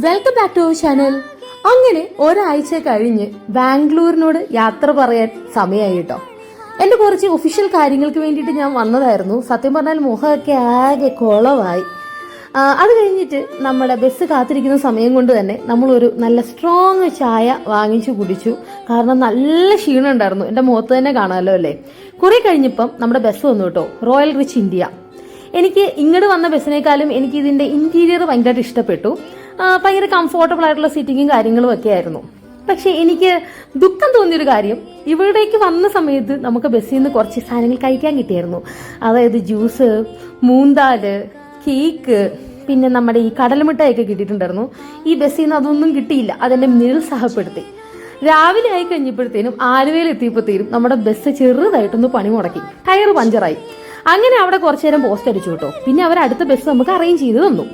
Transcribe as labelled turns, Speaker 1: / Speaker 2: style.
Speaker 1: Welcome back to our channel. അങ്ങനെ ഒരാഴ്ച കഴിഞ്ഞ് ബാംഗ്ലൂരിനോട് യാത്ര പറയാൻ സമയമായി കേട്ടോ. എന്റെ കുറച്ച് ഒഫീഷ്യൽ കാര്യങ്ങൾക്ക് വേണ്ടിയിട്ട് ഞാൻ വന്നതായിരുന്നു. സത്യം പറഞ്ഞാൽ മുഖമൊക്കെ ആകെ കുളമായി. അത് കഴിഞ്ഞിട്ട് നമ്മുടെ ബസ് കാത്തിരിക്കുന്ന സമയം കൊണ്ട് തന്നെ നമ്മളൊരു നല്ല സ്ട്രോങ് ചായ വാങ്ങിച്ചു കുടിച്ചു. കാരണം നല്ല ക്ഷീണം ഉണ്ടായിരുന്നു, എന്റെ മുഖത്ത് തന്നെ കാണാമല്ലോ അല്ലേ. കുറെ കഴിഞ്ഞപ്പം നമ്മുടെ ബസ് വന്നു കേട്ടോ, റോയൽ റിച്ച് ഇന്ത്യ. എനിക്ക് ഇങ്ങോട്ട് വന്ന ബസ്സിനേക്കാളും എനിക്ക് ഇതിന്റെ ഇന്റീരിയർ ഭയങ്കരമായിട്ട് ഇഷ്ടപ്പെട്ടു. ഭയങ്കര കംഫോർട്ടബിൾ ആയിട്ടുള്ള സീറ്റിങ്ങും കാര്യങ്ങളും ഒക്കെ ആയിരുന്നു. പക്ഷെ എനിക്ക് ദുഃഖം തോന്നിയൊരു കാര്യം, ഇവിടേക്ക് വന്ന സമയത്ത് നമുക്ക് ബസ്സിൽ നിന്ന് കുറച്ച് സാധനങ്ങൾ കഴിക്കാൻ കിട്ടിയായിരുന്നു. അതായത് ജ്യൂസ്, മൂന്താല്, കേക്ക്, പിന്നെ നമ്മുടെ ഈ കടലമിഠായൊക്കെ കിട്ടിയിട്ടുണ്ടായിരുന്നു. ഈ ബസ്സിൽ നിന്ന് അതൊന്നും കിട്ടിയില്ല. അതെന്നെ നിരുത്സാഹപ്പെടുത്തി. രാവിലെ ആയി കഴിഞ്ഞപ്പോഴത്തേനും ആലുവയിൽ എത്തിയപ്പോഴത്തേനും നമ്മുടെ ബസ് ചെറുതായിട്ടൊന്ന് പണി മുടക്കി, ടയർ പഞ്ചറായി. അങ്ങനെ അവിടെ കുറച്ചു നേരം പോസ്റ്റ് അടിച്ചു കേട്ടോ. പിന്നെ അവർ അടുത്ത ബസ് നമുക്ക് അറേഞ്ച് ചെയ്ത് തന്നു.